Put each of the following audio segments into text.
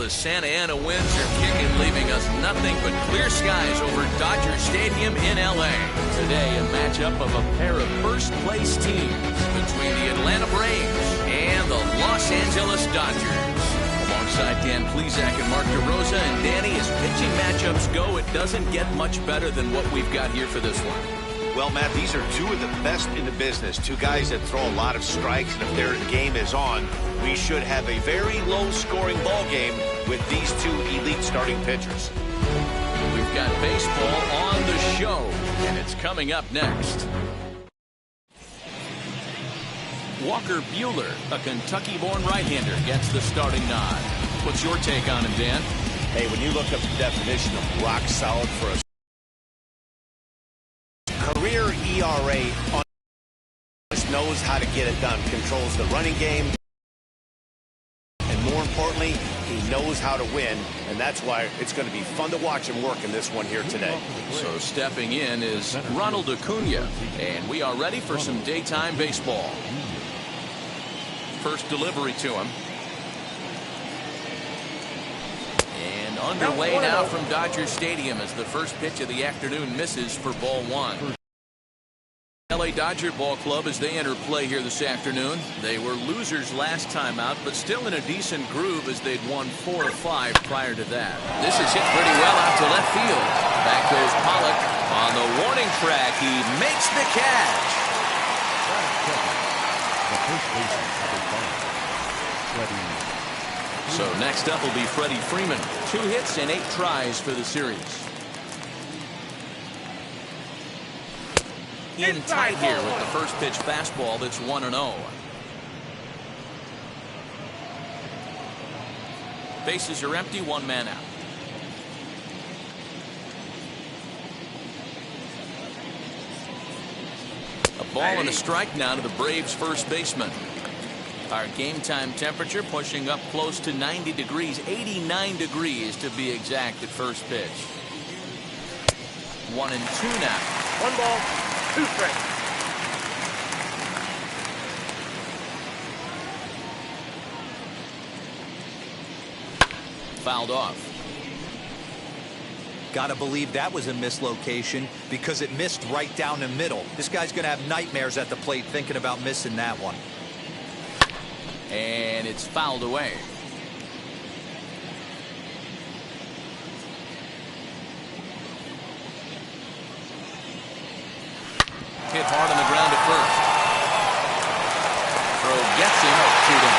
the Santa Ana winds are kicking, leaving us nothing but clear skies over Dodger Stadium in L.A. Today, a matchup of a pair of first-place teams between the Atlanta Braves and the Los Angeles Dodgers. Alongside Dan Plesac and Mark DeRosa, and Danny, as pitching matchups go, it doesn't get much better than what we've got here for this one. Well, Matt, these are two of the best in the business. Two guys that throw a lot of strikes, and if their game is on, we should have a very low-scoring ball game with these two elite starting pitchers. We've got baseball on the show, and it's coming up next. Walker Buehler, a Kentucky-born right-hander, gets the starting nod. What's your take on him, Dan? Hey, when you look up the definition of rock solid for a career ERA, knows how to get it done, controls the running game, and more importantly, he knows how to win, and that's why it's going to be fun to watch him work in this one here today. So stepping in is Ronald Acuna, and we are ready for some daytime baseball. First delivery to him. And underway now from Dodger Stadium as the first pitch of the afternoon misses for ball one. LA Dodger Ball Club as they enter play here this afternoon. They were losers last time out, but still in a decent groove as they'd won 4 of 5 prior to that. This is hit pretty well out to left field. Back goes Pollock on the warning track. He makes the catch. So next up will be Freddie Freeman. 2 hits and 8 tries for the series. In tight here with the first pitch fastball that's 1-0. Bases are empty, 1 man out. A ball and a strike now to the Braves first baseman. Our game time temperature pushing up close to 90 degrees, 89 degrees to be exact at first pitch. 1-2 now. 1 ball, 2 strikes. Fouled off. Gotta believe that was a mislocation because it missed right down the middle. This guy's gonna have nightmares at the plate thinking about missing that one. And it's fouled away. Hit hard on the ground at first. Throw gets him, 2 down.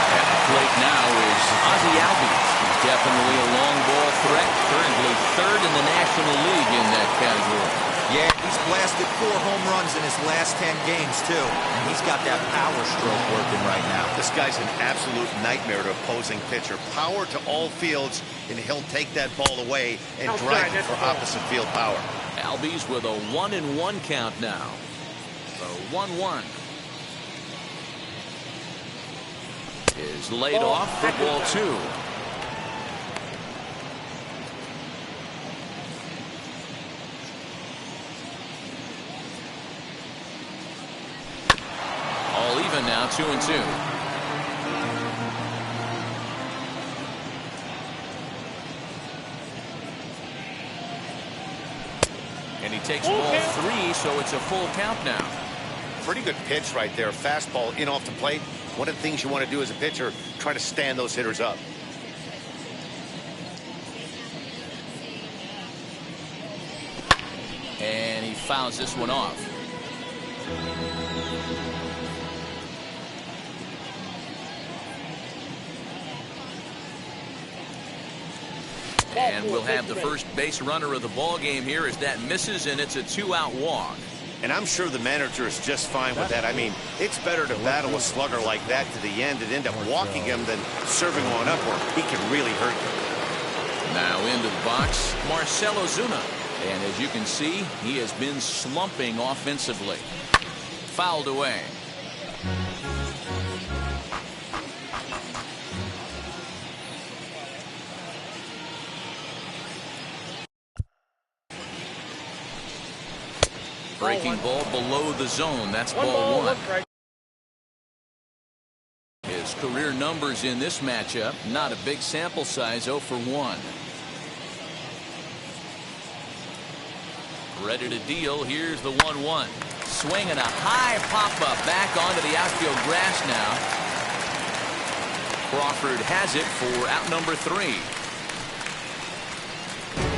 At the plate now is Ozzie Albies. He's definitely a long ball threat. Currently 3rd in the National League in that category. Yeah, he's blasted 4 home runs in his last 10 games, too. And he's got that power stroke working right now. This guy's an absolute nightmare to opposing pitcher. Power to all fields, and he'll take that ball away and drive it for opposite field power. Albies with a 1-1 count now. So 1-1. Is laid off for ball 2. All even now, 2-2. And he takes ball 3, so it's a full count now. Pretty good pitch right there. Fastball in off the plate. One of the things you want to do as a pitcher, try to stand those hitters up. And he fouls this one off. And we'll have the first base runner of the ball game here as that misses, and it's a 2-out walk. And I'm sure the manager is just fine with that. I mean, it's better to battle a slugger like that to the end and end up walking him than serving one up where he can really hurt you. Now into the box, Marcell Ozuna. And as you can see, he has been slumping offensively. Fouled away. Breaking ball below the zone. That's ball 1. His career numbers in this matchup. Not a big sample size, 0 for 1. Ready to deal. Here's the 1-1. Swinging a high pop-up back onto the outfield grass now. Crawford has it for out number 3.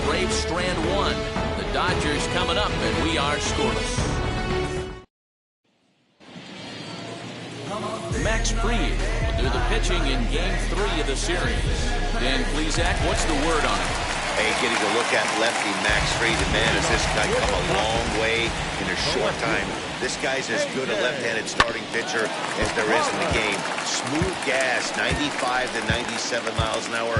Braves strand 1. The Dodgers coming up, and we are scoreless. Max Fried will do the pitching in Game 3 of the series. Dan Plesac, what's the word on it? Hey, getting a look at lefty Max Fried, and man, has this guy come a long way in a short time. This guy's as good a left-handed starting pitcher as there is in the game. Smooth gas, 95 to 97 miles an hour.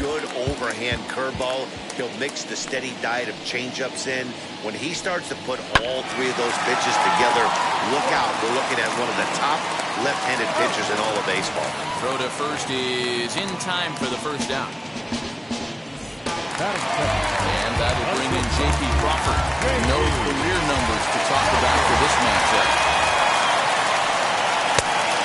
Good overhand curveball. He'll mix the steady diet of changeups in. When he starts to put all 3 of those pitches together, look out. We're looking at one of the top left-handed pitchers in all of baseball. Throw to first is in time for the first out. And that'll bring in J.P. Crawford. No career numbers to talk about for this matchup.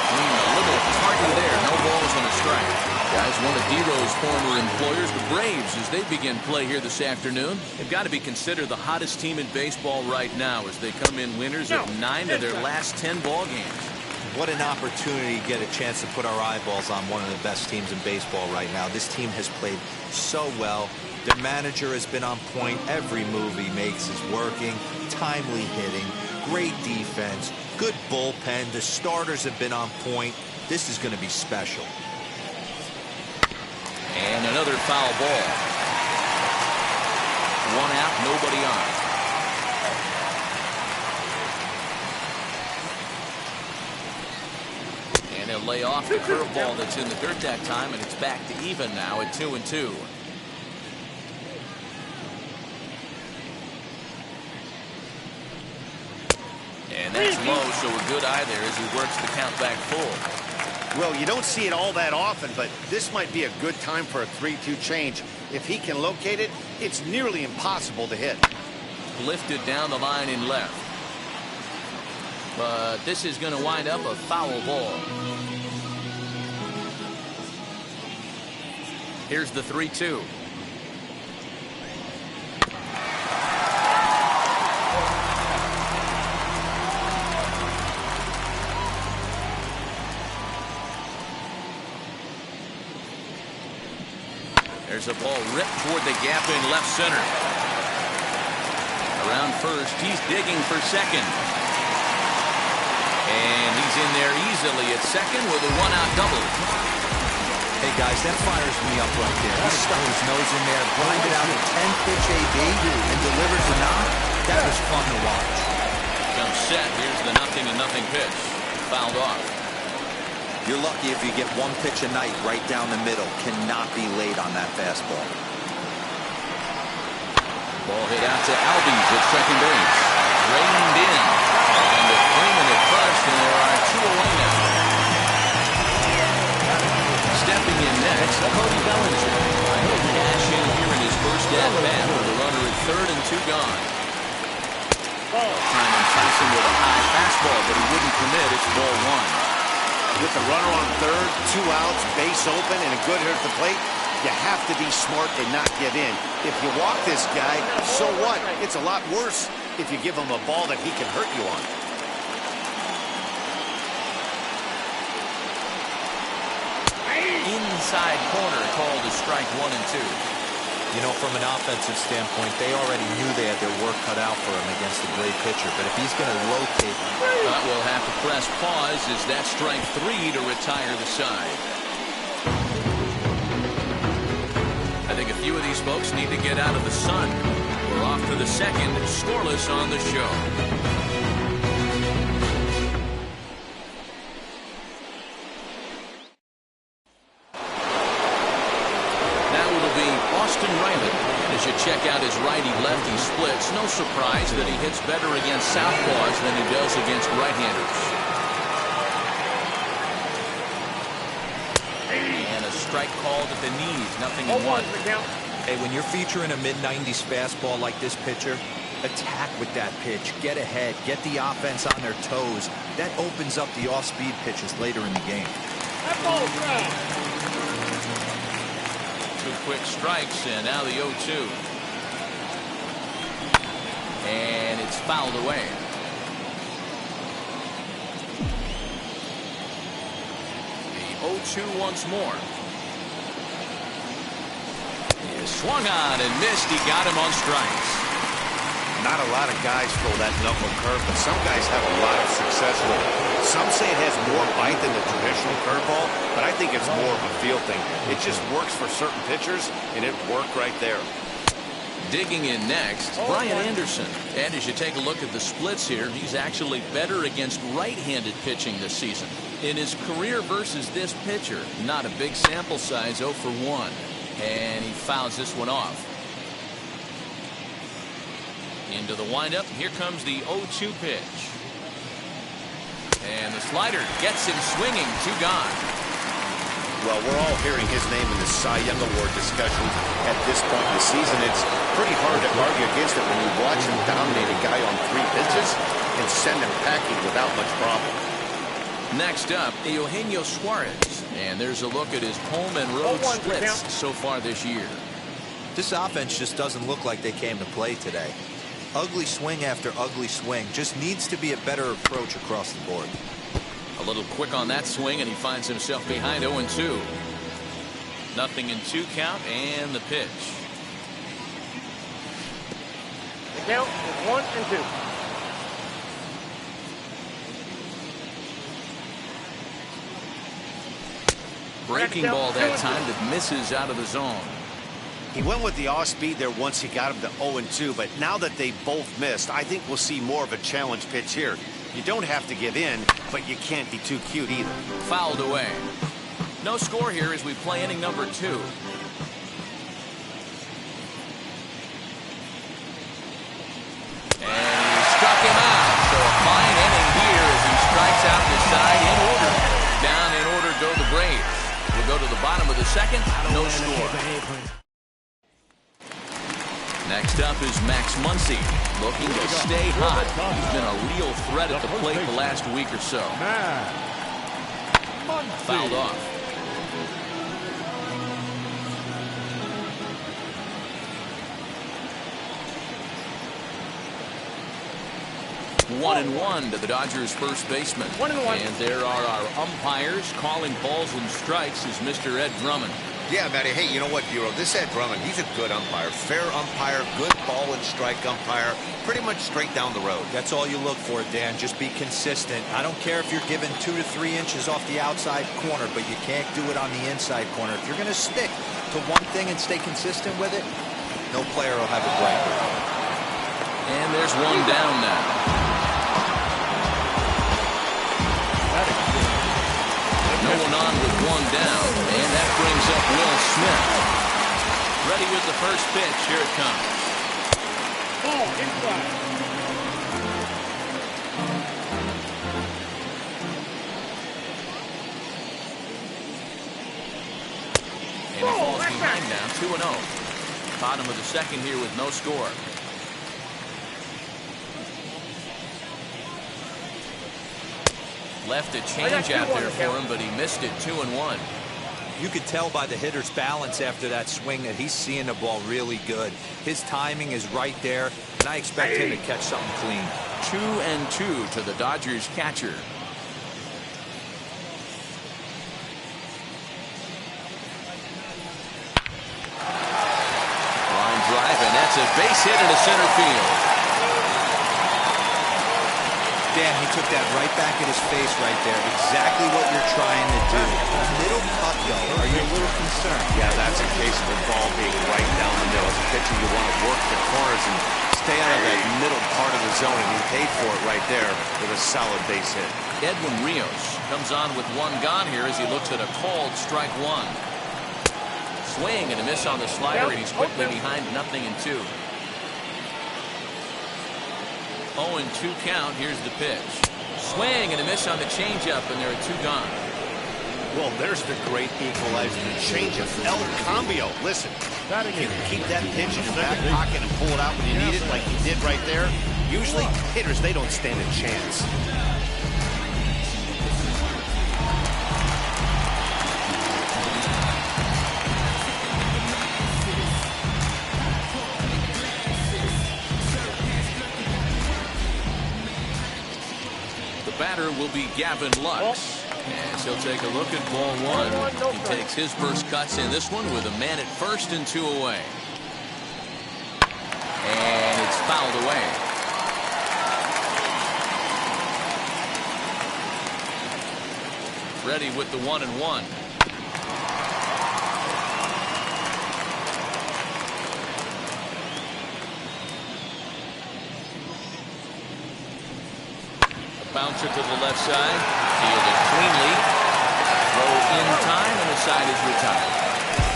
A little target there. No balls and a strike. Guys, one of Dero's former employers, the Braves, as they begin play here this afternoon. They've got to be considered the hottest team in baseball right now as they come in winners of 9 of their last 10 ball games. What an opportunity to get a chance to put our eyeballs on one of the best teams in baseball right now. This team has played so well. Their manager has been on point. Every move he makes is working. Timely hitting. Great defense. Good bullpen. The starters have been on point. This is going to be special. And another foul ball. 1 out, nobody on. And they'll lay off the curveball that's in the dirt that time, and it's back to even now at 2-2. And that's low, so a good eye there as he works the count back full. Well, you don't see it all that often, but this might be a good time for a 3-2 change. If he can locate it, it's nearly impossible to hit. Lifted down the line in left. But this is going to wind up a foul ball. Here's the 3-2. There's a ball ripped toward the gap in left center. Around first, he's digging for second. And he's in there easily at second with a 1-out double. Hey guys, that fires me up right there. He stuck his nose in there, grinded out a 10-pitch AB, and delivers a knock. That was fun to watch. Comes set. Here's the 0-0 pitch. Fouled off. You're lucky if you get 1 pitch a night right down the middle. Cannot be late on that fastball. Ball hit out to Albies at second base. Reined in. And the Freeman at first, and there are 2 away now. Stepping in next, Cody Bellinger. He'll cash in here in his first at-bat with a runner at third and 2 gone. Trying to entice him with a high fastball, but he wouldn't commit. It's ball 1. With the runner on third, 2 outs, base open, and a good hitter at the plate, you have to be smart and not give in. If you walk this guy, so what? It's a lot worse if you give him a ball that he can hurt you on. Inside corner called a strike 1 and 2. You know, from an offensive standpoint, they already knew they had their work cut out for him against a great pitcher. But if he's going to rotate, we'll have to press pause as that strike 3 to retire the side. I think a few of these folks need to get out of the sun. We're off to the second, scoreless on the show. As you check out his righty-lefty splits, no surprise that he hits better against southpaws than he does against right-handers. And a strike called at the knees, 0-1. Hey, when you're featuring a mid-90s fastball like this pitcher, attack with that pitch, get ahead, get the offense on their toes. That opens up the off-speed pitches later in the game. That ball's right. 2 quick strikes, and now the 0-2. And it's fouled away. The 0-2 once more. He swung on and missed. He got him on strikes. Not a lot of guys throw that knuckle curve, but some guys have a lot of success with it. Some say it has more bite than the traditional curveball, but I think it's more of a feel thing. It just works for certain pitchers, and it worked right there. Digging in next, Brian Anderson. And as you take a look at the splits here, he's actually better against right-handed pitching this season. In his career versus this pitcher, not a big sample size, 0 for 1. And he fouls this one off. Into the windup. Here comes the 0-2 pitch. And the slider gets him swinging. 2 gone. Well, we're all hearing his name in the Cy Young Award discussion at this point in the season. It's pretty hard to argue against it when you watch him dominate a guy on 3 pitches and send him packing without much problem. Next up, Eugenio Suarez. And there's a look at his home and road splits so far this year. This offense just doesn't look like they came to play today. Ugly swing after ugly swing. Just needs to be a better approach across the board. A little quick on that swing, and he finds himself behind 0-2. Nothing in 2 count, and the pitch. The count is 1-2. Breaking ball that time that misses out of the zone. He went with the off speed there once he got him to 0-2, but now that they both missed, I think we'll see more of a challenge pitch here. You don't have to give in, but you can't be too cute either. Fouled away. No score here as we play inning number 2. And he struck him out. So a fine inning here as he strikes out the side in order. Down in order go the Braves. We'll go to the bottom of the 2nd. No score. Next up is Max Muncy, looking to stay hot. He's been a real threat at the plate the last week or so. Fouled off. One and one to the Dodgers' first baseman. 1-1. And there are our umpires calling balls and strikes is Mr. Ed Drummond. Yeah, Matty. Hey, you know what, Bureau? This Ed Drummond, he's a good umpire. Fair umpire, good ball and strike umpire. Pretty much straight down the road. That's all you look for, Dan. Just be consistent. I don't care if you're given 2 to 3 inches off the outside corner, but you can't do it on the inside corner. If you're going to stick to one thing and stay consistent with it, no player will have a break. And there's one down now. No one on with 1 down, and that brings up Will Smith. Ready with the first pitch. Here it comes. Ball inside. And he falls behind now, 2-0. Bottom of the 2nd here with no score. Left a change out there for him, but he missed it. 2-1. You could tell by the hitter's balance after that swing that he's seeing the ball really good. His timing is right there, and I expect him to catch something clean. 2-2 to the Dodgers catcher. Line drive, and that's a base hit into center field. Dan, he took that right back at his face right there. Exactly what you're trying to do. Little cut, though. Are you a little concerned? Yeah, that's a case of the ball being right down the middle. As a pitcher, you want to work the corners and stay out of that middle part of the zone, and he paid for it right there with a solid base hit. Edwin Rios comes on with 1 gone here as he looks at a called strike 1. Swing and a miss on the slider, and he's quickly behind 0-2. 0-2 count. Here's the pitch. Swing and a miss on the changeup, and there are 2 gone. Well, there's the great equalizer, the changeup. El Cambio. Listen, you can keep that pitch in your back pocket and pull it out when you need it, like he did right there. Usually, hitters, they don't stand a chance. will be Gavin Lux. As he'll take a look at ball one. He takes his first cuts in this one with a man at first and 2 away. And it's fouled away. Ready with the 1-1. Bouncer to the left side. Fielded cleanly. Throw in time, and the side is retired.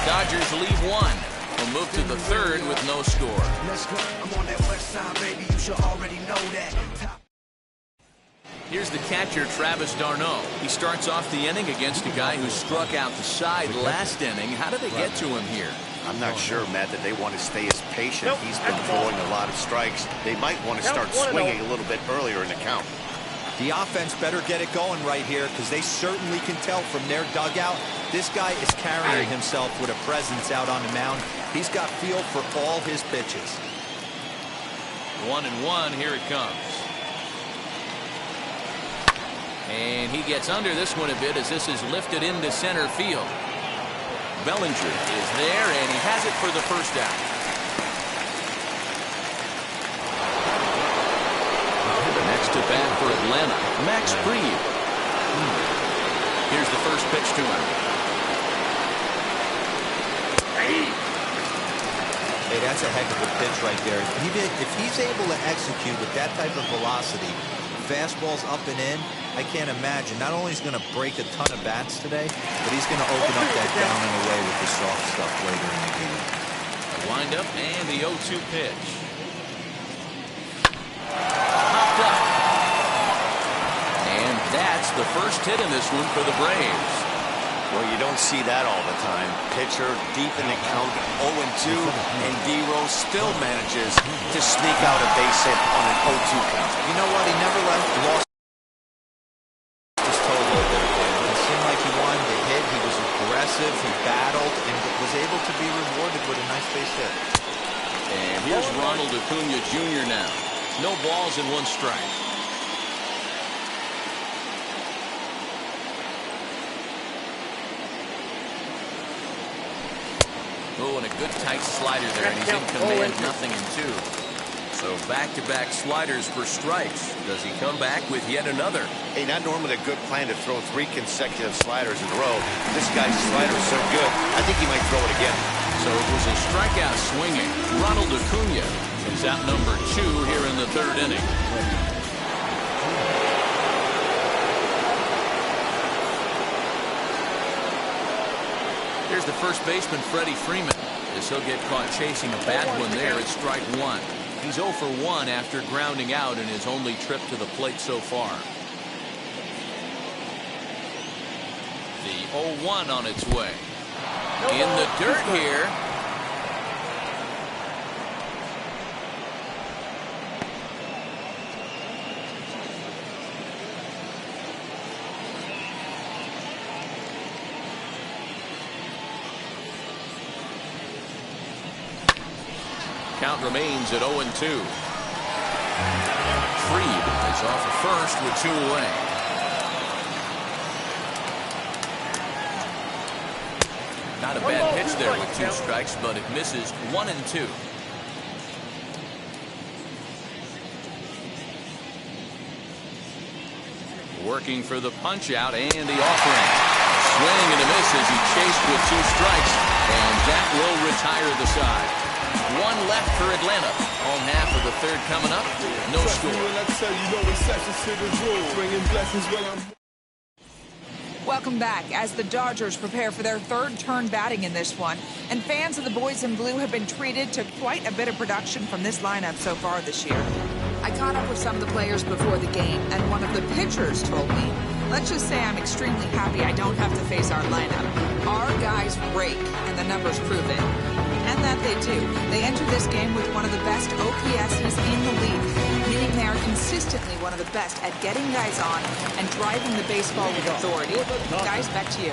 Dodgers leave one. We'll move to the third with no score. I'm on that west side, baby. You should already know that. Here's the catcher, Travis d'Arnaud. He starts off the inning against a guy who struck out the side last inning. How did they get to him here? I'm not sure, Matt, that they want to stay as patient. He's been throwing a lot of strikes. They might want to start swinging a little bit earlier in the count. The offense better get it going right here, because they certainly can tell from their dugout this guy is carrying himself with a presence out on the mound. He's got feel for all his pitches. 1-1, here it comes. And he gets under this one a bit as this is lifted into center field. Bellinger is there, and he has it for the first out. To bat for Atlanta, Max Fried. Here's the first pitch to him. Hey, that's a heck of a pitch right there. If he's able to execute with that type of velocity, fastballs up and in, I can't imagine. Not only is he going to break a ton of bats today, but he's going to open up that down and away with the soft stuff later in the game. A windup and the 0-2 pitch. Popped up. And that's the first hit in this one for the Braves. Well, you don't see that all the time. Pitcher deep in the count, 0-2, and D-Rose still manages to sneak out a base hit on an 0-2 count. You know what? He never lost his toe a little bit there. It seemed like he wanted to hit. He was aggressive. He battled and was able to be rewarded with a nice base hit. And here's Ronald Acuna Jr. now. No balls and 1 strike. Oh, and a good tight slider there, and he's in command, 0-2. So back-to-back sliders for strikes. Does he come back with yet another? Hey, not normally a good plan to throw 3 consecutive sliders in a row. This guy's slider's so good, I think he might throw it again. So it was a strikeout swinging. Ronald Acuna is out number 2 here in the 3rd inning. Here's the first baseman, Freddie Freeman. As he'll get caught chasing a bad one there at strike 1. He's 0 for 1 after grounding out in his only trip to the plate so far. The 0-1 on its way. In the dirt here. Count remains at 0-2. Fried is off at first with 2 away. Not a bad pitch there with 2 strikes, but it misses 1-2. Working for the punch out and the offering. Swing and a miss as he chased with 2 strikes, and that will retire the side. 1 left for Atlanta. Home half of the 3rd coming up. No score. Welcome back as the Dodgers prepare for their 3rd turn batting in this one. And fans of the boys in blue have been treated to quite a bit of production from this lineup so far this year. I caught up with some of the players before the game, and one of the pitchers told me, let's just say I'm extremely happy I don't have to face our lineup. Our guys rake, and the numbers prove it. And that they do. They enter this game with one of the best OPSs in the league, meaning they are consistently one of the best at getting guys on and driving the baseball with authority. Guys, back to you.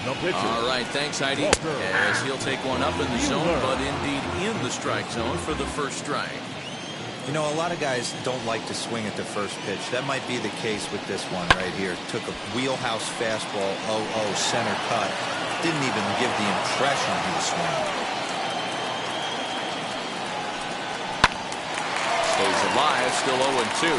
All right, thanks, Heidi. As he'll take one up in the zone, but indeed in the strike zone for the first strike. You know, a lot of guys don't like to swing at the first pitch. That might be the case with this one right here. Took a wheelhouse fastball, 0-0 center cut. Didn't even give the impression he was swinging. Stays alive, still 0-2.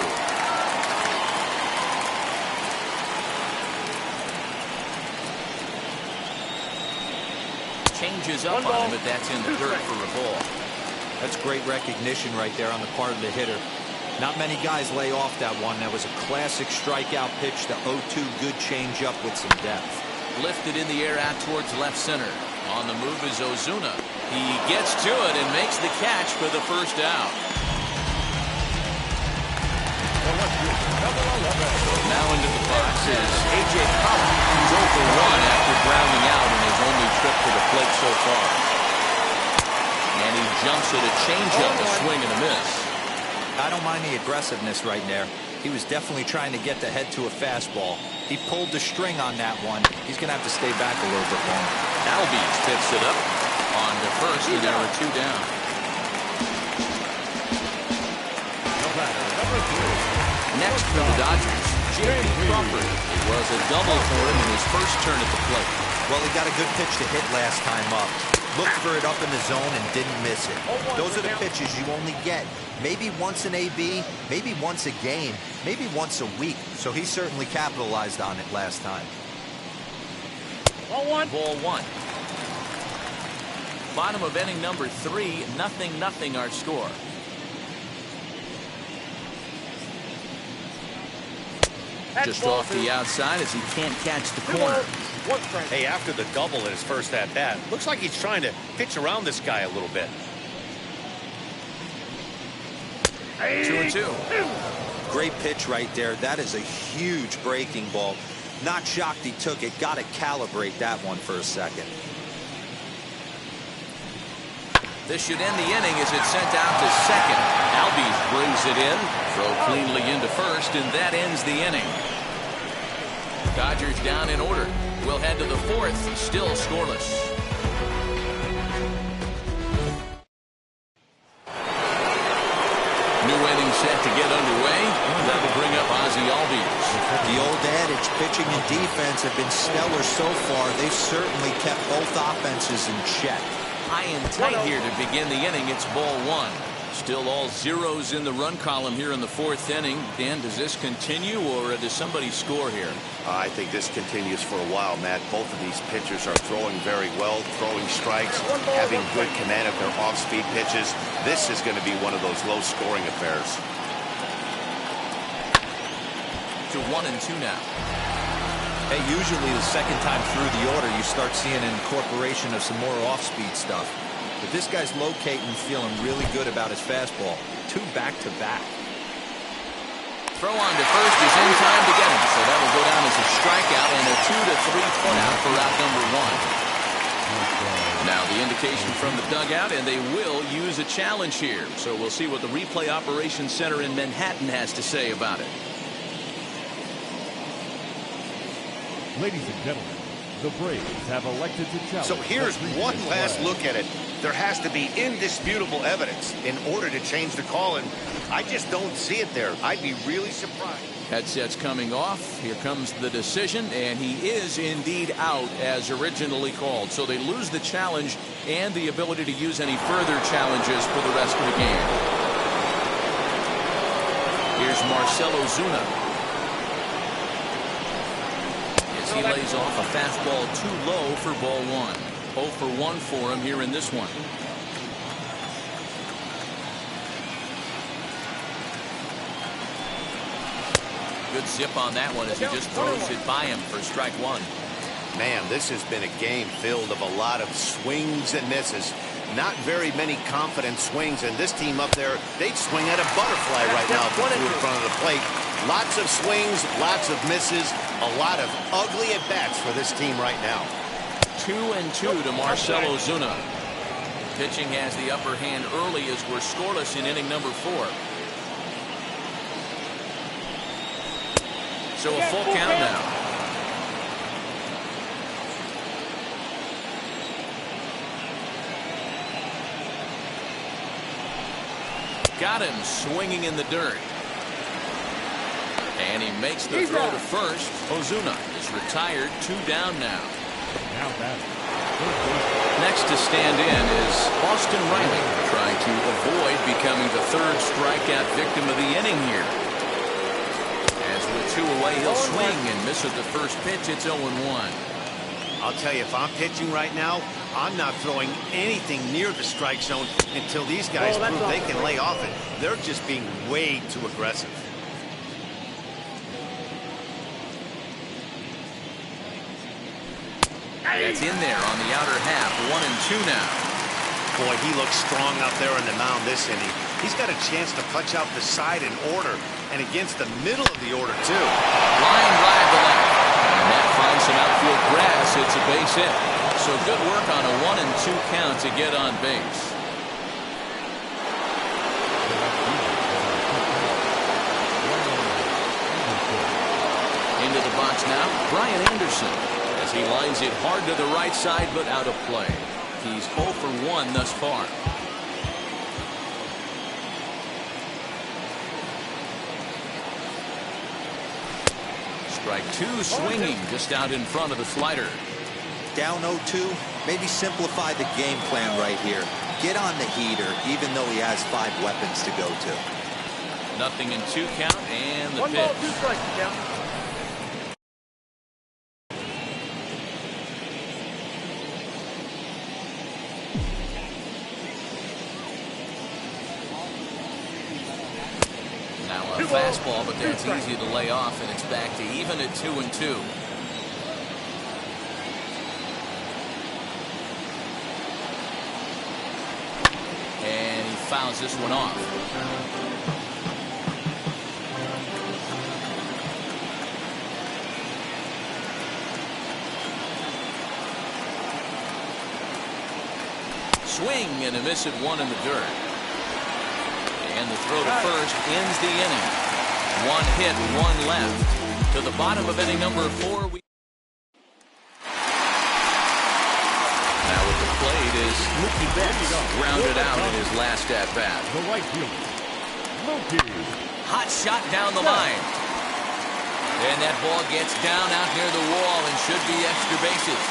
Changes up on him, but that's in the dirt for a ball. That's great recognition right there on the part of the hitter. Not many guys lay off that one. That was a classic strikeout pitch. The 0-2 good changeup with some depth. Lifted in the air out towards left center. On the move is Ozuna. He gets to it and makes the catch for the first out. Now into the box is A.J. Pollock. He's 0 for 1 after grounding out in his only trip to the plate so far. And he jumps at a changeup, a swing and a miss. I don't mind the aggressiveness right there. He was definitely trying to get the head to a fastball. He pulled the string on that one. He's going to have to stay back a little bit longer. Albies picks it up on to first, and there are 2 down. Next for the Dodgers, J.P. Crawford. It was a double for him in his first turn at the plate. Well, he got a good pitch to hit last time up. Looked for it up in the zone and didn't miss it. Those are the pitches you only get. Maybe once an AB, maybe once a game, maybe once a week. So he certainly capitalized on it last time. Ball 1. Ball 1. Bottom of inning number 3, 0-0 our score. Just off the outside as he can't catch the corner. Hey, after the double in his first at-bat, looks like he's trying to pitch around this guy a little bit. 2-2. Great pitch right there. That is a huge breaking ball. Not shocked he took it. Got to calibrate that one for a second. This should end the inning as it's sent out to second. Albies brings it in. Throw cleanly into first, and that ends the inning. Dodgers down in order. We'll head to the 4th, still scoreless. New inning set to get underway. That'll bring up Ozzie Albies. The old adage, pitching and defense have been stellar so far. They've certainly kept both offenses in check. High and tight here to begin the inning. It's ball 1. Still all zeros in the run column here in the 4th inning. Dan, does this continue or does somebody score here? I think this continues for a while, Matt. Both of these pitchers are throwing very well, throwing strikes, having good command of their off-speed pitches. This is going to be one of those low-scoring affairs. To 1-2 now. Hey, usually the second time through the order, you start seeing an incorporation of some more off-speed stuff. But this guy's locating, feeling really good about his fastball. 2 back-to-back. Throw on to first is in time to get him, so that'll go down as a strikeout and a 2-3 put out for out number 1. Now the indication from the dugout, and they will use a challenge here. So we'll see what the replay operations center in Manhattan has to say about it. Ladies and gentlemen, the Braves have elected to challenge. So here's one last look at it. There has to be indisputable evidence in order to change the call, and I just don't see it there. I'd be really surprised. Headsets coming off. Here comes the decision, and he is indeed out as originally called. So they lose the challenge and the ability to use any further challenges for the rest of the game. Here's Marcell Ozuna. He lays off a fastball too low for ball 1. 0 for 1 for him here in this one. Good zip on that one as he just throws it by him for strike 1. Man, this has been a game filled of a lot of swings and misses. Not very many confident swings, and this team up there, they'd swing at a butterfly right now if they're in front of the plate. Lots of swings, lots of misses, a lot of ugly at-bats for this team right now. 2-2 to Marcell Ozuna. Pitching has the upper hand early as we're scoreless in inning number 4. So a full count now. Got him swinging in the dirt. And he makes the throw to first. Ozuna is retired. 2 down now. Now batting. Next to stand in is Austin Riley, trying to avoid becoming the 3rd strikeout victim of the inning here. As with 2 away, he'll swing and miss at the first pitch. It's 0-1. I'll tell you, if I'm pitching right now, I'm not throwing anything near the strike zone until these guys prove they can lay off it. They're just being way too aggressive. That's in there on the outer half. 1-2 now. Boy, he looks strong out there on the mound this inning. He's got a chance to punch out the side in order and against the middle of the order, too. Line drive to left. And that finds some outfield grass. It's a base hit. So good work on a 1-2 count to get on base. Into the box now, Brian Anderson, as he lines it hard to the right side, but out of play. He's 0 for 1 thus far. Strike 2, swinging just out in front of the slider. Down 0-2, maybe simplify the game plan right here. Get on the heater, even though he has 5 weapons to go to. 0-2 count, and the 1 pitch. ball, 2 strikes, count. Now a fastball, but that's easy to lay off, and it's back to even at 2-2. And he fouls this one off. Swing and a miss at 1 in the dirt. And the throw to first ends the inning. 1 hit, 1 left. To the bottom of inning number 4. Now at the plate is Mookie Betts, grounded out in his last at bat. The right fielder, Mookie. Hot shot down the line. And that ball gets down out near the wall and should be extra bases.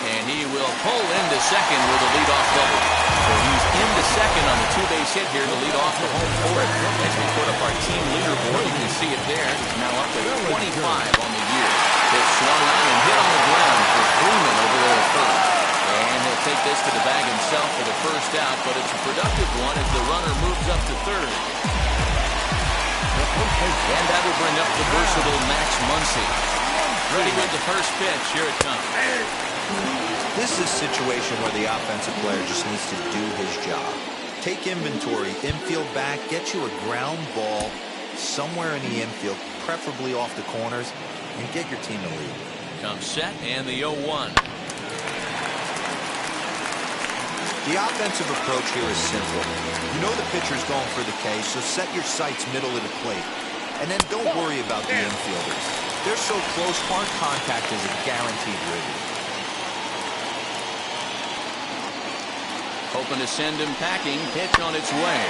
And he will pull into second with a leadoff double. So he's into second on the 2-base hit here to lead off the home fourth. As we put up our team leaderboard, you can see it there. He's now up to 25 on the year. It's swung on and hit on the ground for Freeman over there at first. And he'll take this to the bag himself for the first out, but it's a productive one as the runner moves up to third. And that will bring up the versatile Max Muncy. Ready with the first pitch. Here it comes. This is a situation where the offensive player just needs to do his job. Take inventory, infield back, get you a ground ball somewhere in the infield, preferably off the corners, and get your team to lead. Comes set and the 0-1. The offensive approach here is simple. You know the pitcher's going for the K, so set your sights middle of the plate. And then don't worry about the infielders. They're so close, hard contact is a guaranteed ribby. Hoping to send him packing. Pitch on its way.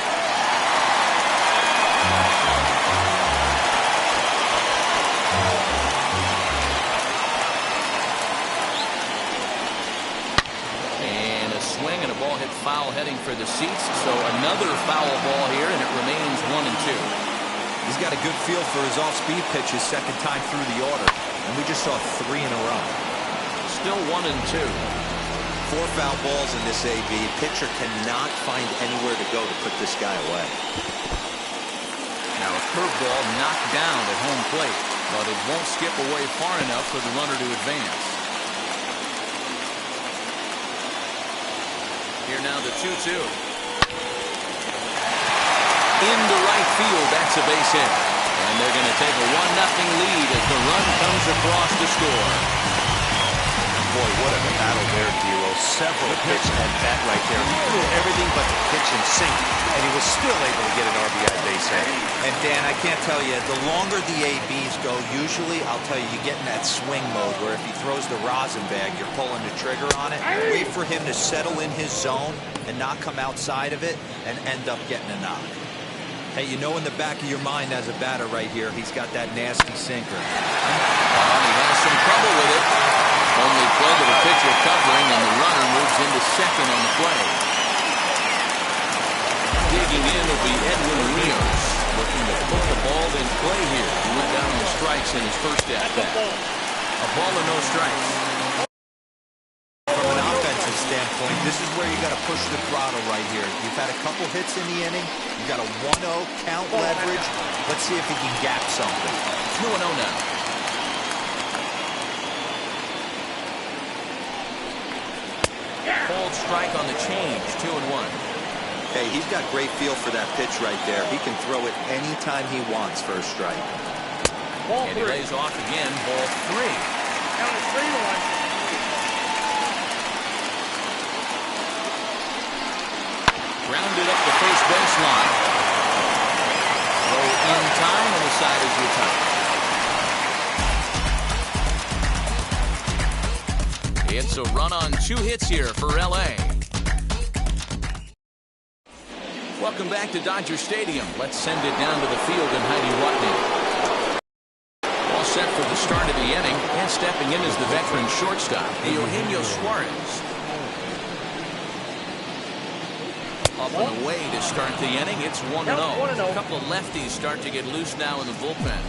And a swing and a ball hit foul heading for the seats. So another foul ball here, and it remains 1-2. He's got a good feel for his off-speed pitches second time through the order. And we just saw 3 in a row. Still 1-2. 4 foul balls in this AB. Pitcher cannot find anywhere to go to put this guy away. Now a curveball knocked down at home plate, but it won't skip away far enough for the runner to advance. Here now the 2-2. Into right field, that's a base hit. And they're going to take a 1-0 lead as the run comes across to score. Boy, what a battle there, D'Lo. Several pitch at bat right there. He threw everything but the pitch in sync, and he was still able to get an RBI base hit. And Dan, I can't tell you, the longer the ABs go, usually, I'll tell you, you get in that swing mode where if he throws the rosin bag, you're pulling the trigger on it. Wait for him to settle in his zone, and not come outside of it and end up getting a knock. Hey, you know in the back of your mind as a batter right here, he's got that nasty sinker. He has some trouble with it. Only play to the pitcher covering, and the runner moves into second on the play. Digging in will be Edwin Rios, looking to put the ball in play here. He went down on strikes in his first at-bat. A ball and no strikes. From an offensive standpoint, this is where you got to push the throttle right here. You've had a couple hits in the inning. You got a 1-0 count leverage. Let's see if he can gap something. 2-0 now. Called strike on the change. 2-1. Hey, he's got great feel for that pitch right there. He can throw it anytime he wants for a strike. And he lays off again. Ball 3. Count is 3-1. Grounded up the first baseline. Throw in time, and the side is retired. It's a run on 2 hits here for L.A. Welcome back to Dodger Stadium. Let's send it down to the field in Heidi Watney. All set for the start of the inning, and stepping in is the veteran shortstop, Eugenio Suarez. Up and away to start the inning. It's 1-0. A couple of lefties start to get loose now in the bullpen.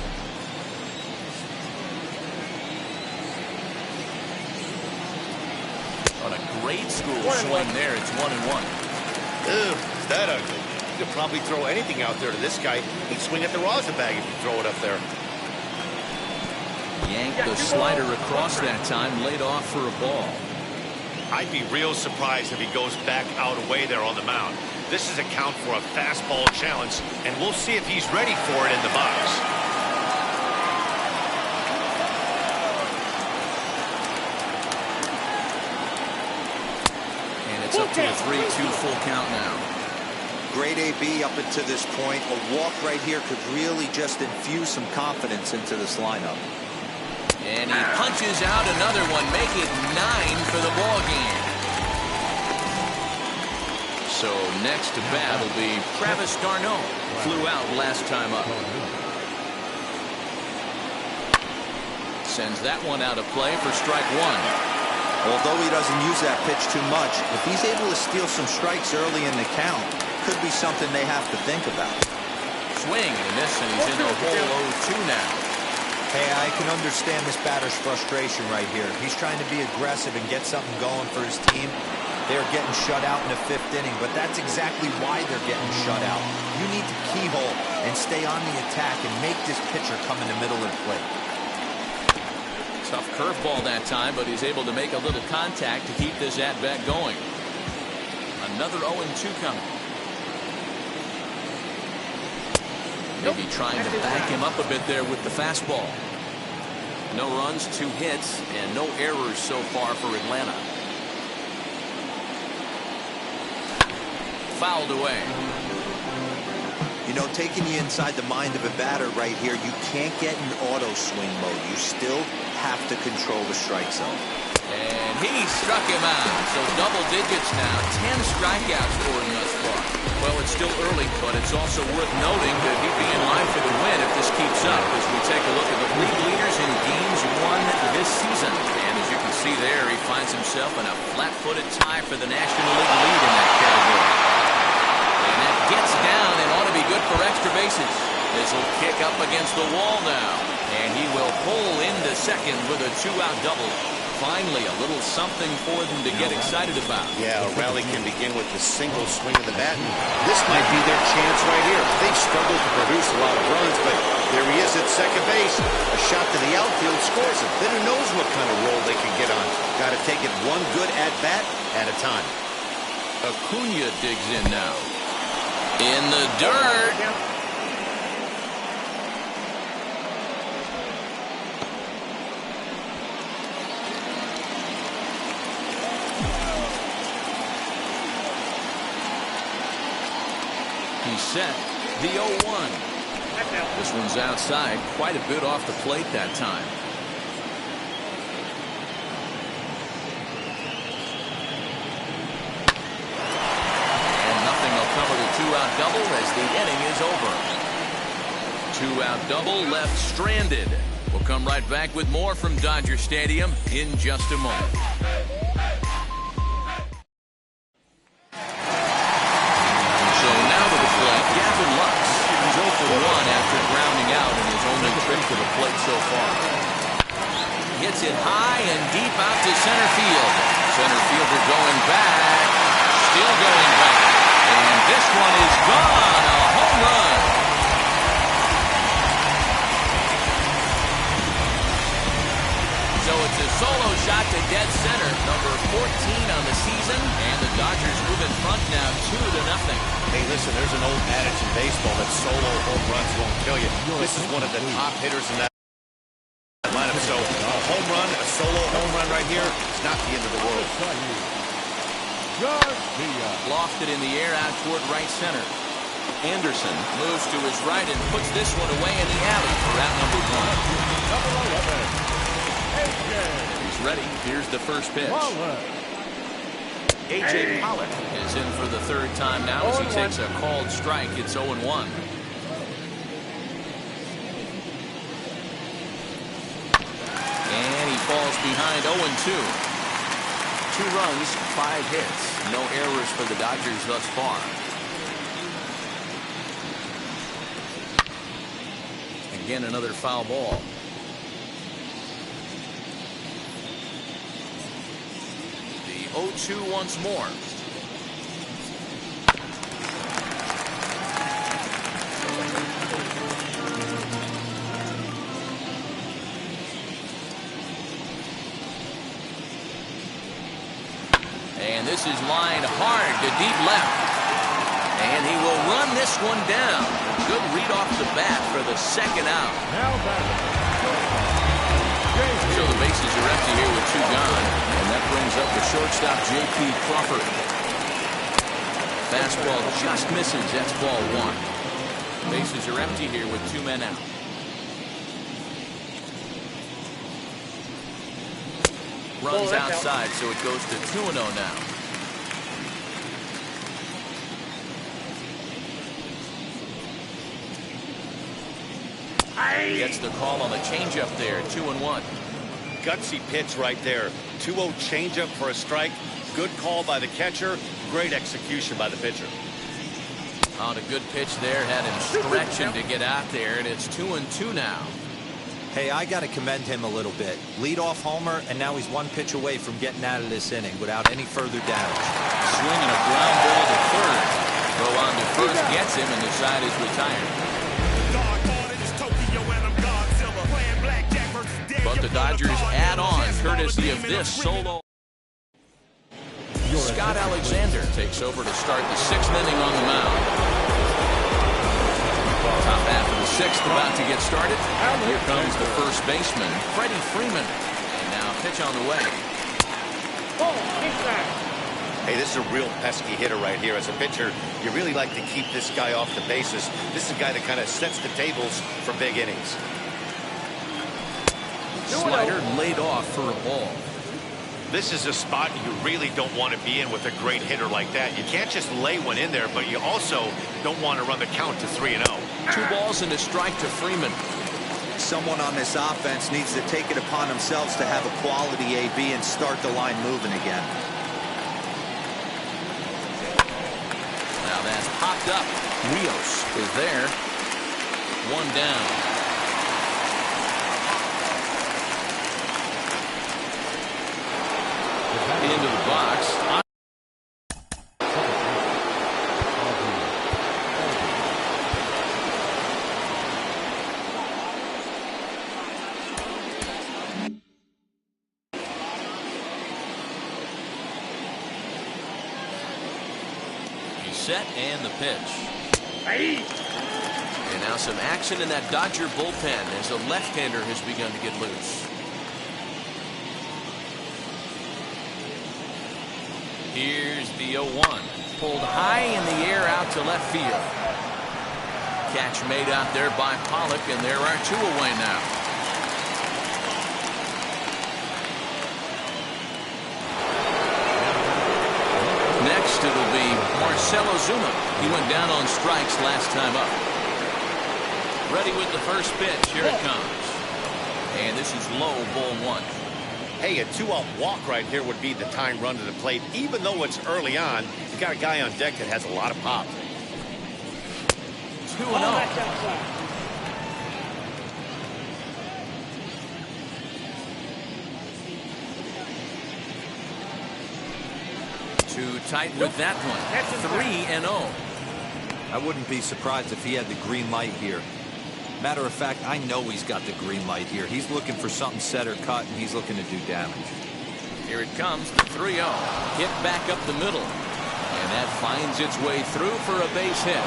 On a grade school swing there, it's 1-1. Ew, is that ugly? You could probably throw anything out there to this guy. He'd swing at the rosin bag if you throw it up there. Yanked the slider across that time, laid off for a ball. I'd be real surprised if he goes back out away there on the mound. This is a count for a fastball challenge, and we'll see if he's ready for it in the box. And it's up to a 3-2 full count now. Great AB up until this point. A walk right here could really just infuse some confidence into this lineup. And he punches out another one, make it 9 for the ball game. So next to bat will be Travis d'Arnaud. Flew out last time up. Sends that one out of play for strike 1. Although he doesn't use that pitch too much, if he's able to steal some strikes early in the count, could be something they have to think about. Swing and a miss, and he's in the hole 0-2 now. Hey, I can understand this batter's frustration right here. He's trying to be aggressive and get something going for his team. They're getting shut out in the 5th inning, but that's exactly why they're getting shut out. You need to keyhole and stay on the attack and make this pitcher come in the middle of the plate. Tough curveball that time, but he's able to make a little contact to keep this at-bat going. Another 0-2 coming. Maybe trying to back him up a bit there with the fastball. No runs, 2 hits, and no errors so far for Atlanta. Fouled away. You know, taking you inside the mind of a batter right here, you can't get in auto swing mode. You still have to control the strike zone. And he struck him out. So double digits now. 10 strikeouts for him thus far. Well, it's still early, but it's also worth noting that he'd be in line for the win if this keeps up as we take a look at the league leaders in games won this season. And as you can see there, he finds himself in a flat-footed tie for the National League lead in that category. And that gets down and ought to be good for extra bases. This will kick up against the wall now. And he will pull into second with a 2-out double. Finally, a little something for them to get excited about. Yeah, a rally can begin with a single swing of the bat, and this might be their chance right here. They've struggled to produce a lot of runs, but there he is at second base. A shot to the outfield scores it. Then who knows what kind of roll they can get on. Got to take it one good at-bat at a time. Acuna digs in now. In the dirt. He's set the 0-1. This one's outside, quite a bit off the plate that time. 2-out double as the inning is over. 2-out double left stranded. We'll come right back with more from Dodger Stadium in just a moment. So now to the plate, Gavin Lux. He's 0 for 1 after grounding out in his only trip to the plate so far. Hits it high and deep out to center field. Center fielder going back. Still going back. And this one is gone. A home run. So it's a solo shot to dead center. Number 14 on the season. And the Dodgers move in front now 2-0. Hey, listen, there's an old adage in baseball that solo home runs won't kill you. This is one of the top hitters in that lineup. So a home run, a solo home run right here is not the end of the world. Lofted in the air out toward right center. Anderson moves to his right and puts this one away in the alley for out number 1. He's ready. Here's the first pitch. A.J. Pollock is in for the third time now as he takes a called strike. It's 0-1. And he falls behind 0-2. 2 runs, 5 hits. No errors for the Dodgers thus far. Again, another foul ball. The 0-2 once more. And this is lined hard to deep left. And he will run this one down. Good read off the bat for the second out. So the bases are empty here with 2 gone. And that brings up the shortstop, J.P. Crawford. Fastball just misses. That's ball 1. Bases are empty here with 2 men out. Runs outside, so it goes to 2-0 now. Gets the call on the changeup there. 2-1. Gutsy pitch right there. 2-0 changeup for a strike. Good call by the catcher. Great execution by the pitcher. On a good pitch there. Had him stretching to get out there, and it's 2-2 now. Hey, I got to commend him a little bit. Leadoff homer, and now he's 1 pitch away from getting out of this inning without any further damage. Swinging a ground ball to third. Throw on to first gets him, and the side is retired. But the Dodgers add on courtesy of this solo. Scott Alexander takes over to start the 6th inning on the mound. Top half of the 6th about to get started. Here comes the first baseman, Freddie Freeman. And now pitch on the way. Hey, this is a real pesky hitter right here. As a pitcher, you really like to keep this guy off the bases. This is a guy that kind of sets the tables for big innings. Slider laid off for a ball. This is a spot you really don't want to be in with a great hitter like that. You can't just lay one in there, but you also don't want to run the count to 3-0. 2 balls and a strike to Freeman. Someone on this offense needs to take it upon themselves to have a quality AB and start the line moving again. Now that's popped up. Rios is there. 1 down. Into the box. He's set and the pitch. And now some action in that Dodger bullpen as a left-hander has begun to get loose. Here's the 0-1. Pulled high in the air out to left field. Catch made out there by Pollock, and there are 2 away now. Next, Next it'll be Marcell Ozuna. He went down on strikes last time up. Ready with the first pitch. Here it comes. And this is low, ball one. Hey, a 2-out walk right here would be the time run to the plate. Even though it's early on, you got a guy on deck that has a lot of pop. 2-0. Too tight with that one. 3-0. I wouldn't be surprised if he had the green light here. Matter of fact, I know he's got the green light here. He's looking for something set or cut, and he's looking to do damage. Here it comes, the 3-0. Hit back up the middle. And that finds its way through for a base hit.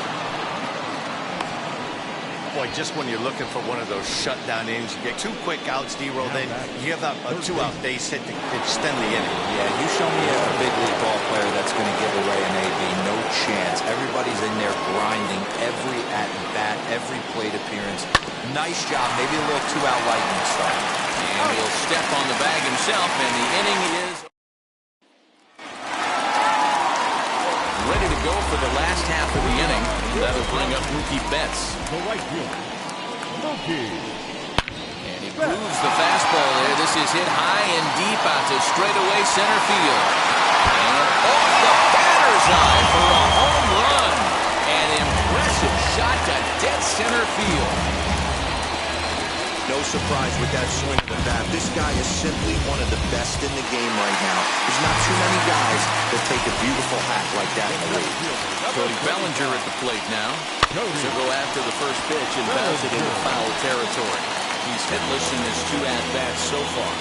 Boy, just when you're looking for one of those shutdown innings, you get 2 quick outs, D-Roll, then you give up a 2-out base hit to extend the inning. Yeah, you show me a big league ball player that's going to give away an AB. No chance. Everybody's in there grinding every at-bat, every plate appearance. Nice job. Maybe a little 2-out lightning start. And he'll step on the bag himself, and the inning is ready to go for the last half of the inning. That'll bring up Mookie Betts. The right fielder, Mookie. And he grooves the fastball there. This is hit high and deep out to straightaway center field. And off the batter's eye for a home run. An impressive shot to dead center field. No surprise with that swing of the bat. This guy is simply one of the best in the game right now. There's not too many guys that take a beautiful hack like that in the league. Cody Bellinger at the plate now. To go after the first pitch and bounce it into foul territory. He's hitless in his 2 at-bats so far.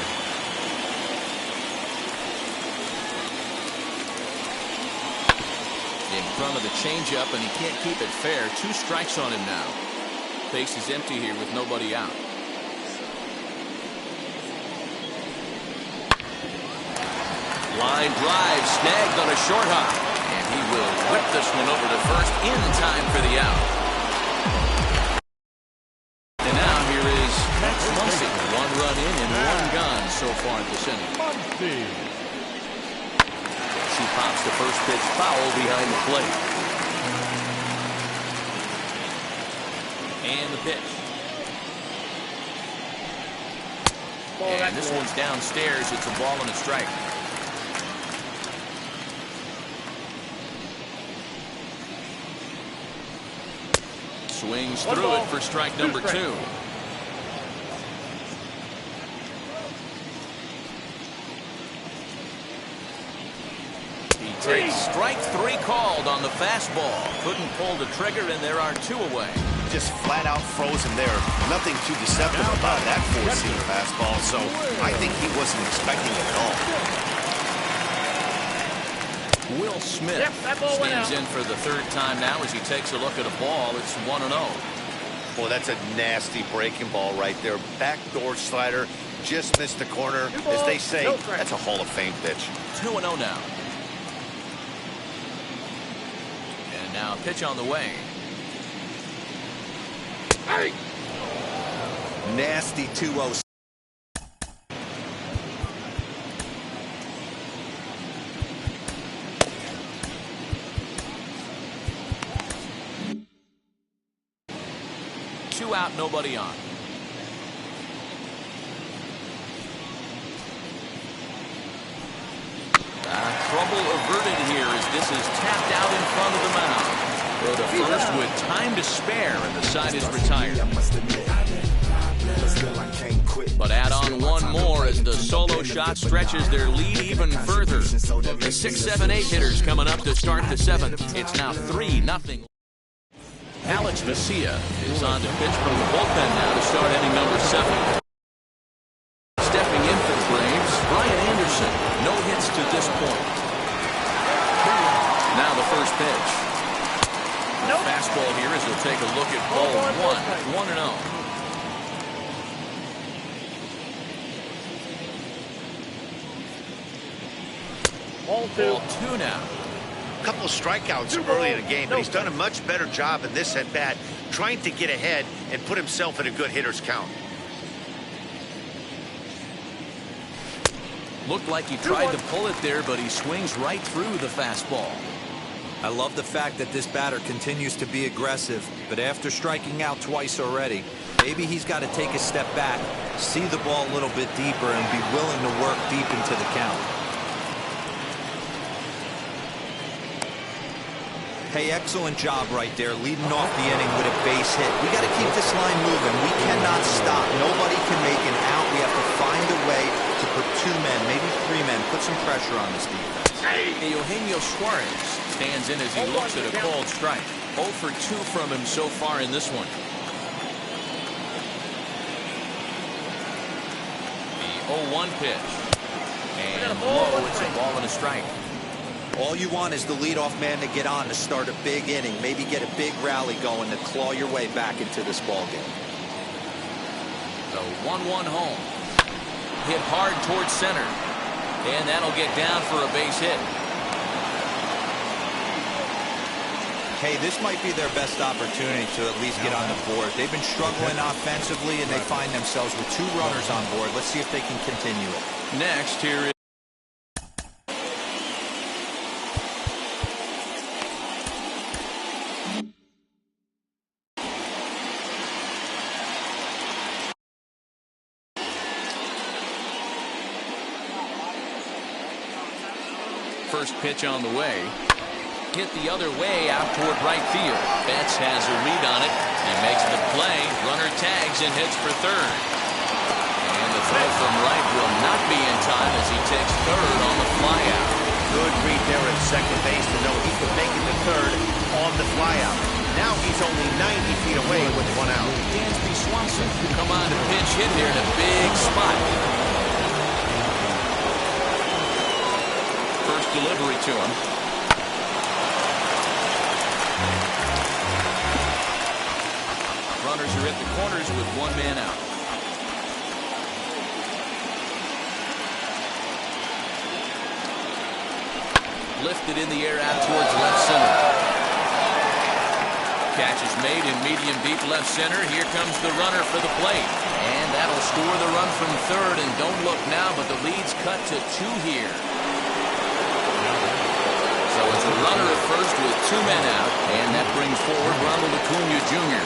In front of the changeup, and he can't keep it fair. 2 strikes on him now. Base is empty here with nobody out. Line drive snagged on a short hop. And he will whip this one over to first in time for the out. And now here is Max Muncy. 1 run in and 1 gone so far this inning. She pops the first pitch foul behind the plate. And the pitch. And this one's downstairs. It's a ball and a strike. Swings through it for strike number 2. He takes strike 3 called on the fastball. Couldn't pull the trigger, and there are 2 away. Just flat out frozen there. Nothing too deceptive about that 4-seamer fastball, so I think he wasn't expecting it at all. Will Smith stands in for the 3rd time now as he takes a look at a ball. It's 1-0. Boy, that's a nasty breaking ball right there. Backdoor slider, just missed the corner. As they say, that's a Hall of Fame pitch. 2-0 now. And now pitch on the way. Nasty 2-0. Out, nobody on. Trouble averted here as this is tapped out in front of the mound. Throw to first with time to spare, and the side is retired. But add on 1 more as the solo shot stretches their lead even further. The 6, 7, 8 hitters coming up to start the 7th. It's now 3-0. Alex Vesia is on to pitch from the bullpen now to start inning number 7. Stepping in for the Braves, Brian Anderson. No hits to this point. Now the first pitch. Fastball here as he'll take a look at ball 1, 1-0. Ball 2. Ball 2 now. A couple of strikeouts early in the game, but he's done a much better job in this at-bat trying to get ahead and put himself in a good hitter's count. Looked like he tried to pull it there, but he swings right through the fastball. I love the fact that this batter continues to be aggressive, but after striking out twice already, maybe he's got to take a step back, see the ball a little bit deeper, and be willing to work deep into the count. Hey, excellent job right there, leading off the inning with a base hit. We got to keep this line moving. We cannot stop. Nobody can make an out. We have to find a way to put 2 men, maybe 3 men, put some pressure on this defense. Eugenio Suarez stands in as he looks at a called strike. 0 for 2 from him so far in this one. The 0-1 pitch. And low, it's a ball and a strike. All you want is the leadoff man to get on to start a big inning, maybe get a big rally going to claw your way back into this ball game. The 1-1 home. Hit hard towards center. And that'll get down for a base hit. Hey, this might be their best opportunity to at least get on the board. They've been struggling offensively, and they find themselves with 2 runners on board. Let's see if they can continue it. Next, here is first pitch on the way. Hit the other way out toward right field. Betts has a read on it. He makes the play. Runner tags and hits for third. And the throw from right will not be in time as he takes third on the flyout. Good read there at second base to know he could make it to third on the flyout. Now he's only 90 feet away with 1 out. Dansby Swanson come on to pinch hit here in a big spot. First delivery to him. Runners are at the corners with 1 man out. Lifted in the air out towards left center. Catch is made in medium deep left center. Here comes the runner for the plate. And that'll score the run from third. And don't look now, but the lead's cut to 2 here. So it's a runner at first with 2 men out. And that brings forward Ronald Acuna Jr.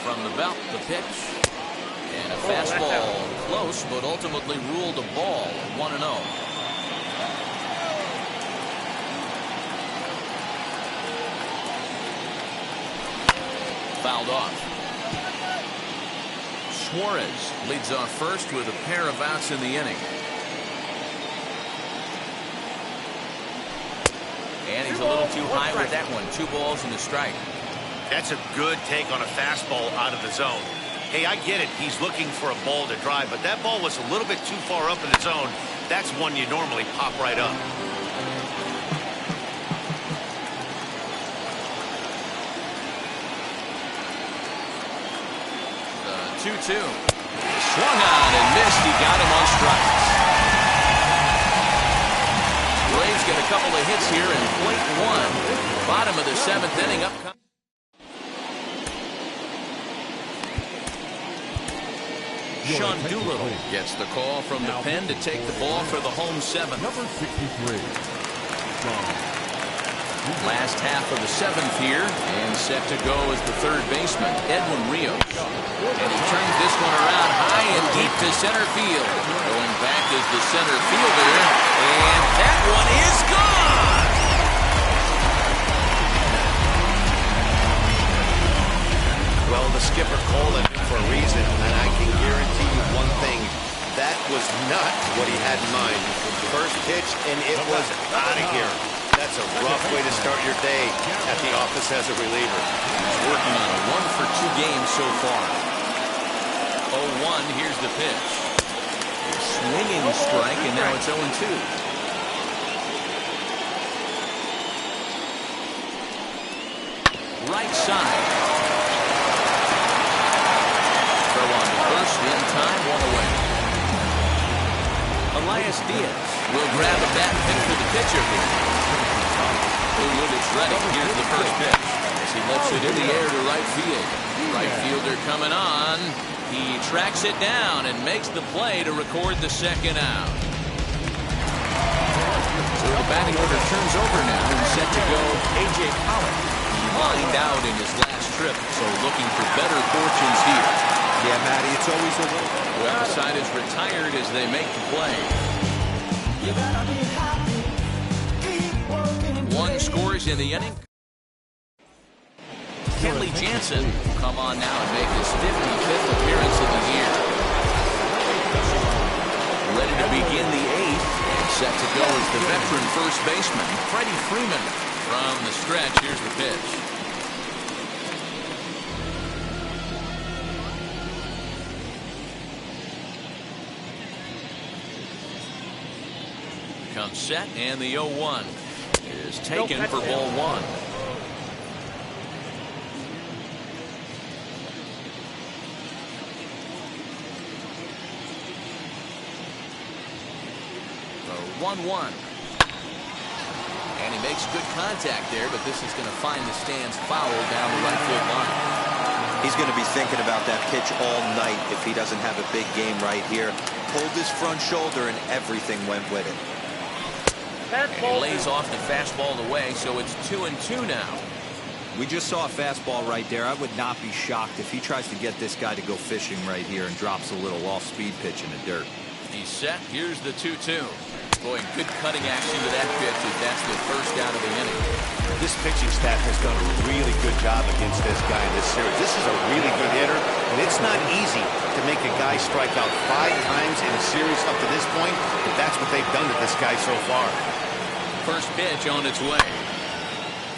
From the belt, the pitch. And a fastball close, but ultimately ruled a ball, 1-0. Fouled off. Suarez leads off first with a pair of outs in the inning. And he's a little too high with that one. 2 balls and a strike. That's a good take on a fastball out of the zone. Hey, I get it. He's looking for a ball to drive, but that ball was a little bit too far up in the zone. That's one you normally pop right up. The 2-2. Swung on and missed. He got him on strikes. Braves get a couple of hits here in plate 1. Bottom of the 7th inning. Up. Sean Doolittle gets the call from the pen to take the ball for the home 7th. Number 63. Last half of the 7th here, and set to go as the third baseman, Edwin Rios. And he turns this one around high and deep to center field. Going back is the center fielder, and that one is gone! Well, the skipper called it for a reason, and I can guarantee you one thing. That was not what he had in mind. First pitch, and it was out of here. That's a rough way to start your day at the office as a reliever. He's working on a 1 for 2 game so far. 0-1, here's the pitch. A swinging strike, and now it's 0-2. Right side. Throw on to first, in time, 1 away. Elias Diaz will grab a bat and pick for the pitcher here. It's ready. Here's the first pitch as he lifts it in the air to right field. Right fielder coming on. He tracks it down and makes the play to record the second out. So the batting order turns over now and set to go A.J. Pollock. He lined out in his last trip, so looking for better fortunes here. Yeah, Matty, it's always a little. Well, the side is retired as they make the play. One scores in the inning. Kenley Jansen will come on now and make his 55th appearance of the year. Ready to begin the 8th and set to go is the veteran first baseman, Freddie Freeman. From the stretch, here's the pitch. Comes set, and the 0-1 is taken for ball 1. The 1-1. And he makes good contact there, but this is going to find the stands foul down the right field line. He's going to be thinking about that pitch all night if he doesn't have a big game right here. Pulled his front shoulder and everything went with it. And he lays off the fastball away, so it's 2-2 now. We just saw a fastball right there. I would not be shocked if he tries to get this guy to go fishing right here and drops a little off-speed pitch in the dirt. He's set. Here's the 2-2. Boy, good cutting action to that pitch as that's the first out of the inning. This pitching staff has done a really good job against this guy in this series. This is a really good hitter, and it's not easy to make a guy strike out 5 times in a series up to this point, but that's what they've done to this guy so far. First pitch on its way.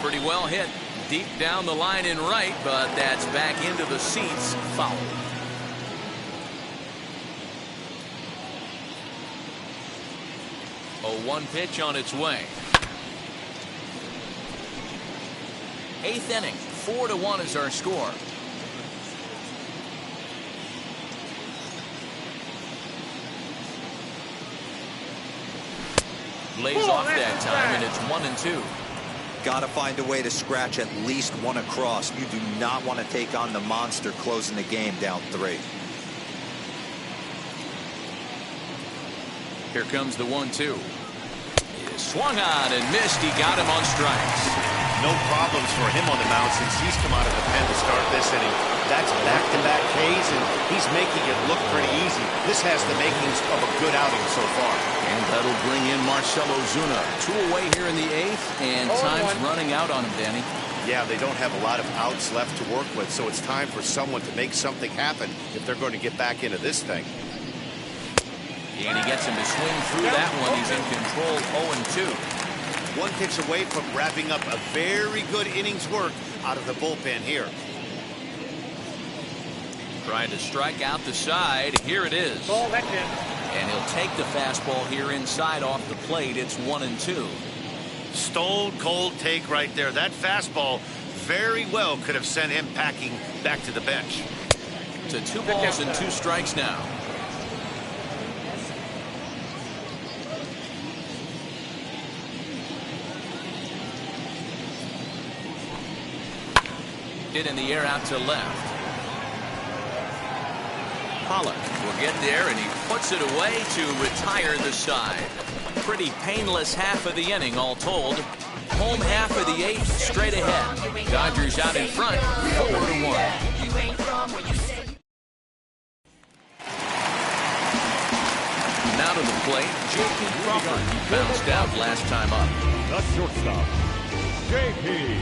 Pretty well hit deep down the line in right, but that's back into the seats. Foul. A 1 pitch on its way. 8th inning, 4-1 is our score. Lays off that time, and it's 1-2. Got to find a way to scratch at least one across. You do not want to take on the monster closing the game down 3. Here comes the 1-2. Swung on and missed. He got him on strikes. No problems for him on the mound since he's come out of the pen to start this inning. That's back-to-back Ks, and he's making it look pretty easy. This has the makings of a good outing so far. And that'll bring in Marcell Ozuna. 2 away here in the 8th, and time's running out on him, Danny. Yeah, they don't have a lot of outs left to work with, so it's time for someone to make something happen if they're going to get back into this thing. And he gets him to swing through that one. He's in control, 0-2. 1 pitch away from wrapping up a very good inning's work out of the bullpen here. Trying to strike out the side. Here it is. And he'll take the fastball here inside off the plate. It's 1-2. Stone cold take right there. That fastball very well could have sent him packing back to the bench. To 2 balls and 2 strikes now. Hit in the air out to left. Pollock will get there, and he puts it away to retire the side. Pretty painless half of the inning, all told. Home half of the 8th, straight ahead. Dodgers out in front, 4-1. Now to the plate, J.P. Crawford. He bounced out last time up. The shortstop, J.P.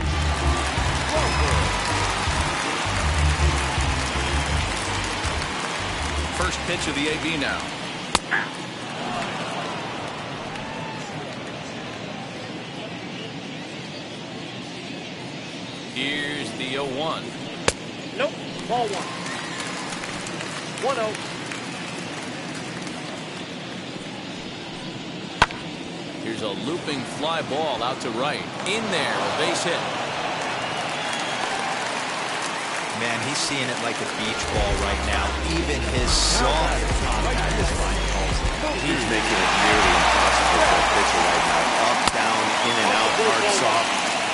Crawford. First pitch of the AB now. Here's the 0-1. Nope. Ball 1. 1-0. Here's a looping fly ball out to right. In there, a base hit. Man, he's seeing it like a beach ball right now. Even his soft contact is fine. He's making it nearly impossible for a pitcher right now. Up, down, in and out, hard, soft.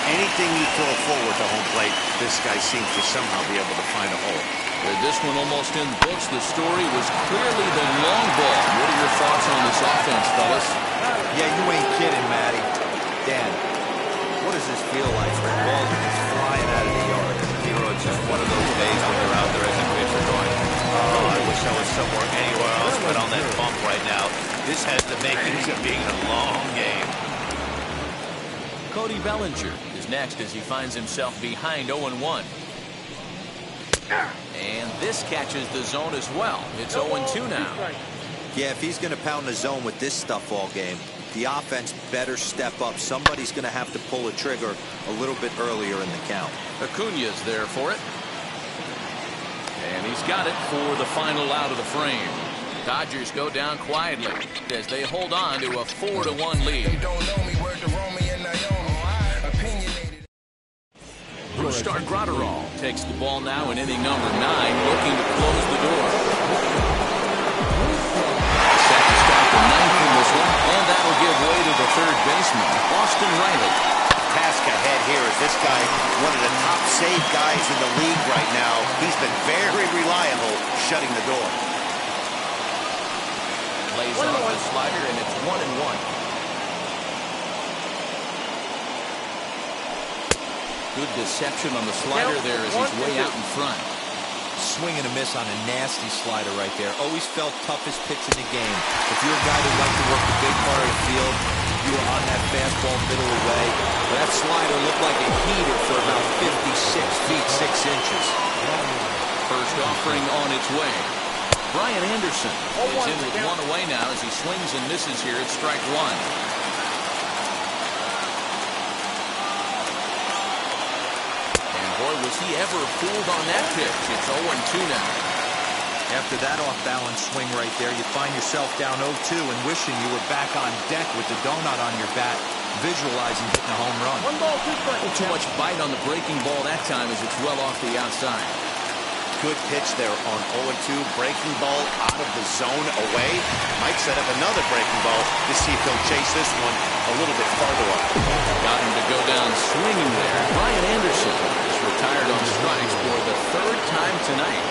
Anything you throw forward to home plate, this guy seems to somehow be able to find a hole. With this one almost in the books, the story was clearly the long ball. What are your thoughts on this offense, fellas? Yeah, you ain't kidding, Matty. Dan, what does this feel like? The ball is flying out of the yard. It's just one of those days when you're out there as a pitcher going, oh, I wish I was somewhere anywhere else but on that bump right now. This has the makings of being a long game. Cody Bellinger is next as he finds himself behind 0-1. And this catches the zone as well. It's 0-2 now. Yeah, if he's going to pound the zone with this stuff all game, the offense better step up. Somebody's going to have to pull a trigger a little bit earlier in the count. Acuna's there for it. And he's got it for the final out of the frame. Dodgers go down quietly as they hold on to a 4-1 lead. Brusdar Graterol takes the ball now in inning number 9, looking to close the door. Set to start the 9th in this one, and that'll give way to the third baseman, Austin Riley. Task ahead here is this guy, one of the top save guys in the league right now. He's been very reliable shutting the door. Lays off the slider, and it's 1-1. Good deception on the slider there as he's way out in front. Swing and a miss on a nasty slider right there. Always felt toughest pitch in the game. If you're a guy that likes to work the big part of the field, you were on that fastball middle away. That slider looked like a heater for about 56 feet 6 inches. First offering on its way. Brian Anderson is in with one away now as he swings and misses here at strike one. Boy, was he ever fooled on that pitch. It's 0-2 now. After that off-balance swing right there, you find yourself down 0-2 and wishing you were back on deck with the donut on your bat, visualizing hitting a home run. 1 ball, 2 strikes. Too much bite on the breaking ball that time as it's well off the outside. Good pitch there on 0-2. Breaking ball out of the zone away. Might set up another breaking ball to see if he'll chase this one a little bit farther up. Got him to go down swinging there. Brian Anderson is retired on strikes for the 3rd time tonight.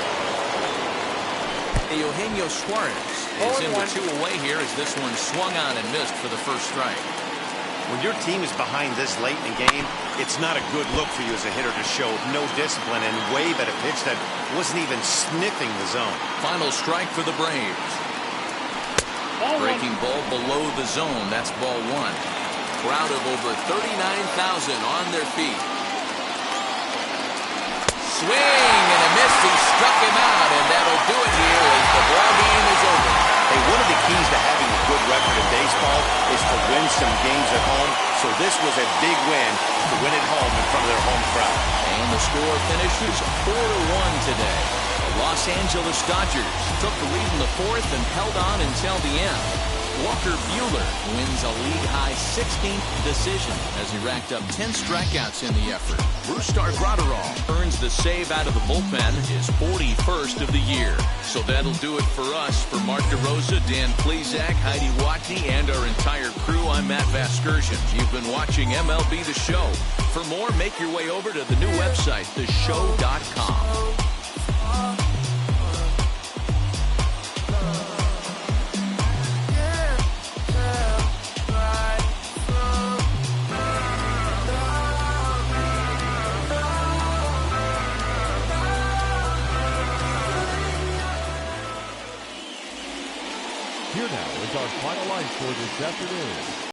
Eugenio Suarez is in with 2 away here as this one swung on and missed for the first strike. When your team is behind this late in the game, it's not a good look for you as a hitter to show no discipline and wave at a pitch that wasn't even sniffing the zone. Final strike for the Braves. Breaking ball below the zone. That's ball 1. Crowd of over 39,000 on their feet. Swing and a miss. He struck him out, and that'll do it here as the ball game is over. Hey, one of the keys to having a good record in baseball is to win some games at home. So this was a big win to win at home in front of their home crowd. And the score finishes 4-1 today. The Los Angeles Dodgers took the lead in the 4th and held on until the end. Walker Buehler wins a league-high 16th decision as he racked up 10 strikeouts in the effort. Brusdar Graterol earns the save out of the bullpen, his 41st of the year. So that'll do it for us. For Mark DeRosa, Dan Plesac, Heidi Watney, and our entire crew, I'm Matt Vasgersian. You've been watching MLB The Show. For more, make your way over to the new website, theshow.com. Here now is our final line score this afternoon.